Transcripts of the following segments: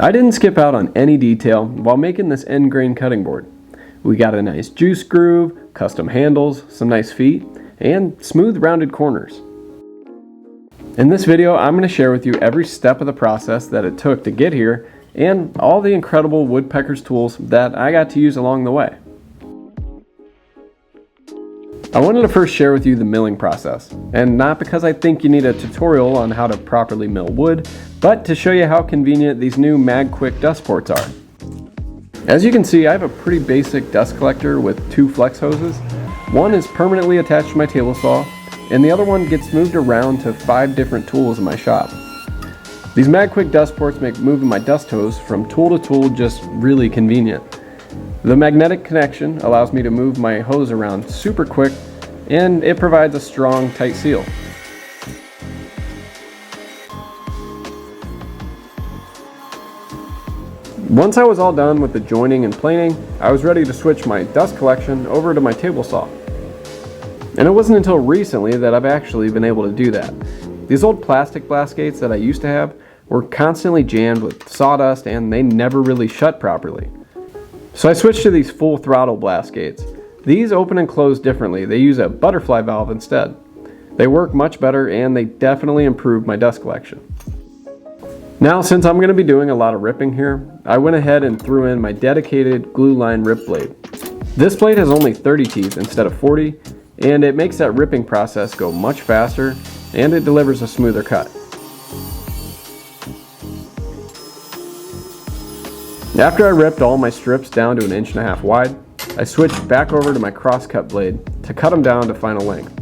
I didn't skip out on any detail while making this end grain cutting board. We got a nice juice groove, custom handles, some nice feet, and smooth rounded corners. In this video, I'm going to share with you every step of the process that it took to get here and all the incredible woodpecker's tools that I got to use along the way. I wanted to first share with you the milling process, and not because I think you need a tutorial on how to properly mill wood, but to show you how convenient these new MagQuick dust ports are. As you can see, I have a pretty basic dust collector with two flex hoses. One is permanently attached to my table saw, and the other one gets moved around to 5 different tools in my shop. These MagQuick dust ports make moving my dust hose from tool to tool just really convenient. The magnetic connection allows me to move my hose around super quick, and it provides a strong, tight seal. Once I was all done with the joining and planing, I was ready to switch my dust collection over to my table saw. And it wasn't until recently that I've actually been able to do that. These old plastic blast gates that I used to have were constantly jammed with sawdust, and they never really shut properly. So I switched to these full throttle blast gates. These open and close differently. They use a butterfly valve instead. They work much better, and they definitely improve my dust collection. Now, since I'm going to be doing a lot of ripping here, I went ahead and threw in my dedicated glue line rip blade. This blade has only 30 teeth instead of 40, and it makes that ripping process go much faster, and it delivers a smoother cut. After I ripped all my strips down to 1.5 inches wide, I switched back over to my crosscut blade to cut them down to final length.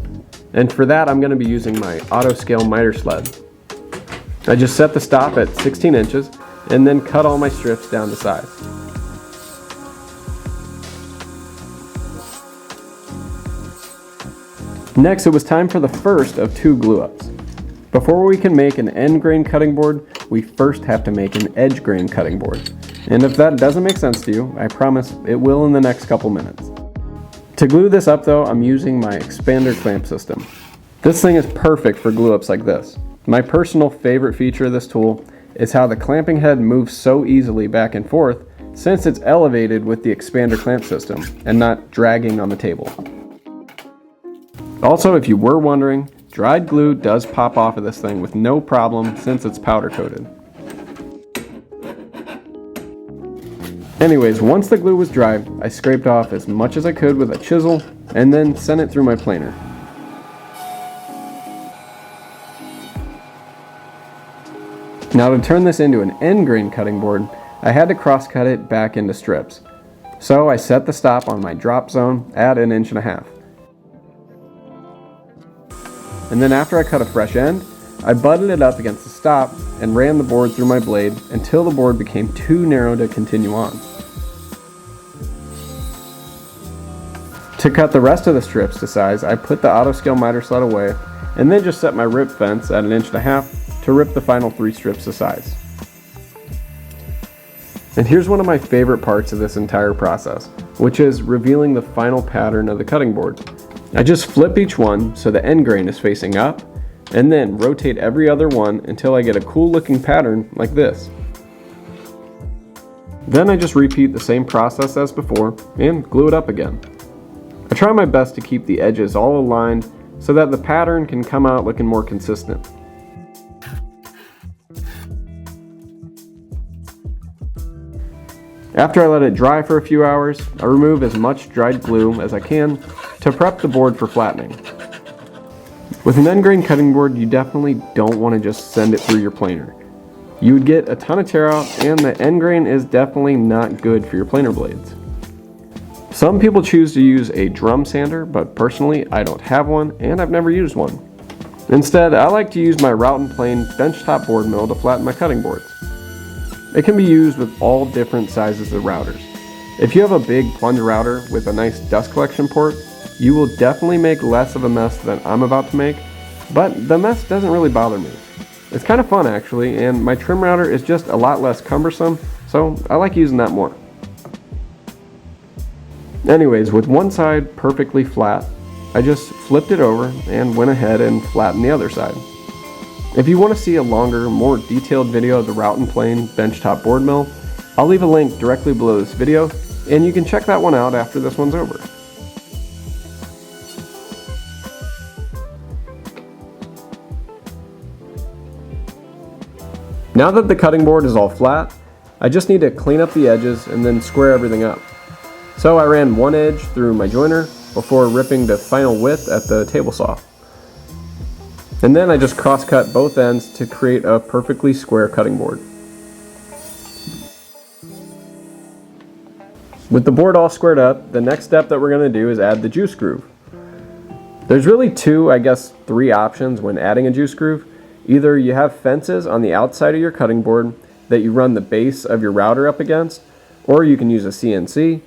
And for that, I'm going to be using my auto scale miter sled. I just set the stop at 16 inches and then cut all my strips down to size. Next, it was time for the first of 2 glue ups. Before we can make an end grain cutting board, we first have to make an edge grain cutting board. And if that doesn't make sense to you, I promise it will in the next couple minutes. To glue this up though, I'm using my expander clamp system. This thing is perfect for glue ups like this. My personal favorite feature of this tool is how the clamping head moves so easily back and forth since it's elevated with the expander clamp system and not dragging on the table. Also, if you were wondering, dried glue does pop off of this thing with no problem since it's powder coated. Anyways, once the glue was dry, I scraped off as much as I could with a chisel and then sent it through my planer. Now to turn this into an end grain cutting board, I had to cross cut it back into strips. So I set the stop on my drop zone at 1.5 inches. And then after I cut a fresh end, I butted it up against the stop and ran the board through my blade until the board became too narrow to continue on. To cut the rest of the strips to size, I put the auto scale miter sled away and then just set my rip fence at 1.5 inches to rip the final 3 strips to size. And here's one of my favorite parts of this entire process, which is revealing the final pattern of the cutting board. I just flip each one so the end grain is facing up, and then rotate every other one until I get a cool looking pattern like this. Then I just repeat the same process as before and glue it up again. I try my best to keep the edges all aligned so that the pattern can come out looking more consistent. After I let it dry for a few hours, I remove as much dried glue as I can to prep the board for flattening. With an end grain cutting board, you definitely don't want to just send it through your planer. You would get a ton of tear out, and the end grain is definitely not good for your planer blades. Some people choose to use a drum sander, but personally I don't have one and I've never used one. Instead, I like to use my route and plane benchtop board mill to flatten my cutting boards. It can be used with all different sizes of routers. If you have a big plunge router with a nice dust collection port, you will definitely make less of a mess than I'm about to make, but the mess doesn't really bother me. It's kind of fun actually, and my trim router is just a lot less cumbersome, so I like using that more. Anyways, with one side perfectly flat, I just flipped it over and went ahead and flattened the other side. If you want to see a longer, more detailed video of the route and plane benchtop board mill, I'll leave a link directly below this video, and you can check that one out after this one's over. Now that the cutting board is all flat, I just need to clean up the edges and then square everything up. So I ran one edge through my joiner before ripping the final width at the table saw. And then I just cross-cut both ends to create a perfectly square cutting board. With the board all squared up, the next step that we're going to do is add the juice groove. There's really three options when adding a juice groove. Either you have fences on the outside of your cutting board that you run the base of your router up against, or you can use a CNC,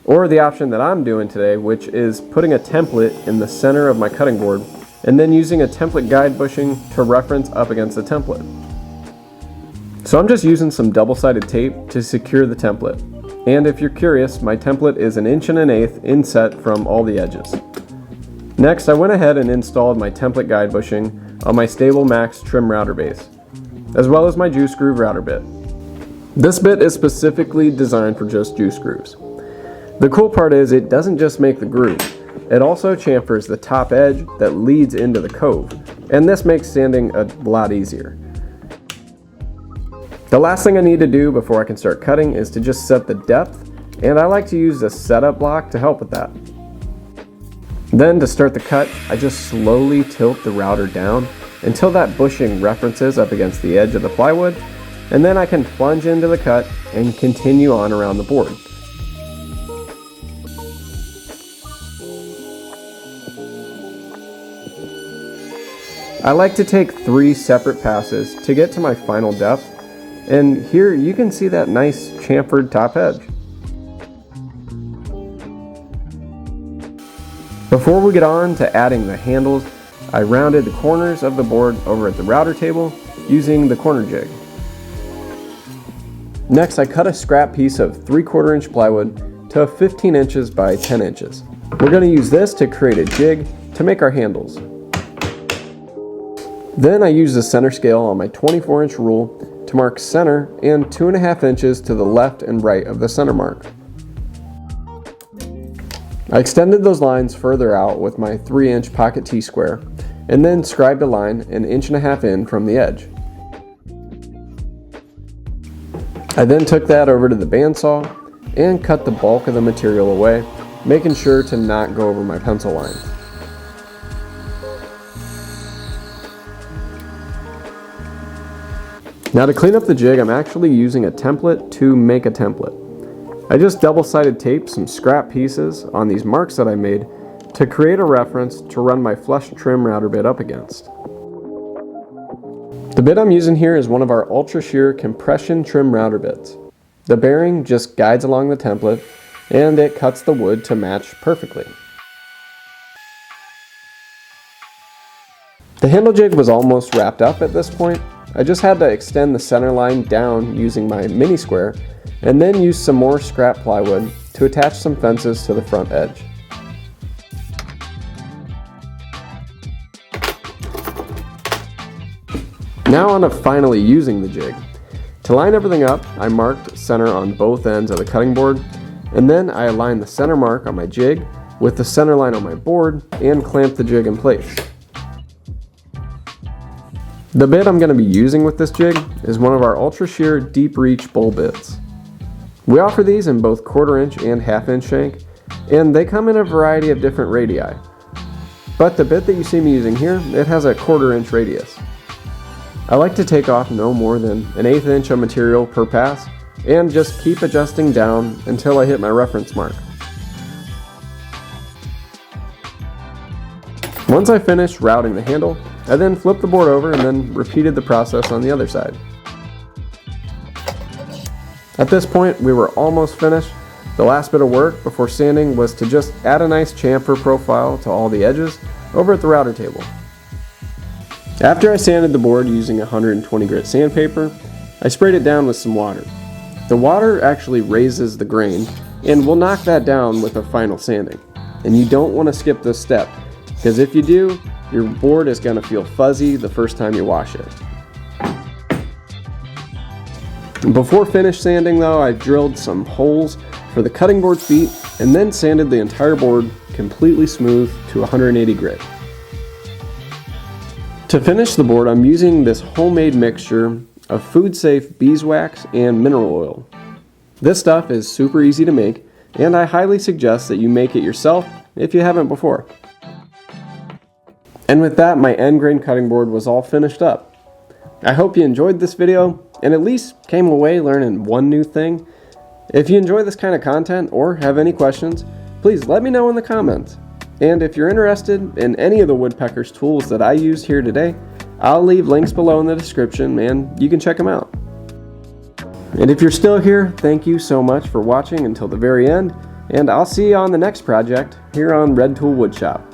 or the option that I'm doing today, which is putting a template in the center of my cutting board and then using a template guide bushing to reference up against the template. So I'm just using some double-sided tape to secure the template. And if you're curious, my template is 1 1/8 inset from all the edges. Next, I went ahead and installed my template guide bushing on my Stable Max trim router base, as well as my juice groove router bit. This bit is specifically designed for just juice grooves. The cool part is it doesn't just make the groove, it also chamfers the top edge that leads into the cove, and this makes sanding a lot easier. The last thing I need to do before I can start cutting is to just set the depth, and I like to use a setup block to help with that. Then to start the cut, I just slowly tilt the router down until that bushing references up against the edge of the plywood, and then I can plunge into the cut and continue on around the board. I like to take 3 separate passes to get to my final depth, and here you can see that nice chamfered top edge. Before we get on to adding the handles, I rounded the corners of the board over at the router table using the corner jig. Next, I cut a scrap piece of 3/4 inch plywood to 15 inches by 10 inches. We're going to use this to create a jig to make our handles. Then I use the center scale on my 24 inch rule to mark center and 2.5 inches to the left and right of the center mark. I extended those lines further out with my 3-inch pocket T-square and then scribed a line 1.5 inches in from the edge. I then took that over to the bandsaw and cut the bulk of the material away, making sure to not go over my pencil lines. Now to clean up the jig, I'm actually using a template to make a template. I just double-sided taped some scrap pieces on these marks that I made to create a reference to run my flush trim router bit up against. The bit I'm using here is one of our ultra shear compression trim router bits. The bearing just guides along the template and it cuts the wood to match perfectly. The handle jig was almost wrapped up at this point. I just had to extend the center line down using my MINISQUARE and then use some more scrap plywood to attach some fences to the front edge. Now on to finally using the jig. To line everything up, I marked center on both ends of the cutting board, and then I aligned the center mark on my jig with the center line on my board and clamped the jig in place. The bit I'm going to be using with this jig is one of our ultra shear deep reach bowl bits. We offer these in both 1/4 inch and 1/2 inch shank, and they come in a variety of different radii. But the bit that you see me using here, it has a 1/4 inch radius. I like to take off no more than 1/8 inch of material per pass and just keep adjusting down until I hit my reference mark. Once I finished routing the handle, I then flipped the board over and then repeated the process on the other side. At this point, we were almost finished. The last bit of work before sanding was to just add a nice chamfer profile to all the edges over at the router table. After I sanded the board using 120 grit sandpaper, I sprayed it down with some water. The water actually raises the grain and will knock that down with a final sanding. And you don't want to skip this step because if you do, your board is going to feel fuzzy the first time you wash it. Before finish sanding though, I drilled some holes for the cutting board feet and then sanded the entire board completely smooth to 180 grit. To finish the board, I'm using this homemade mixture of food-safe beeswax and mineral oil. This stuff is super easy to make, and I highly suggest that you make it yourself if you haven't before. And with that, my end grain cutting board was all finished up. I hope you enjoyed this video and at least came away learning one new thing. If you enjoy this kind of content or have any questions, please let me know in the comments. And if you're interested in any of the woodpecker's tools that I used here today, I'll leave links below in the description and you can check them out. And if you're still here, thank you so much for watching until the very end, and I'll see you on the next project here on RedTOOL Woodshop.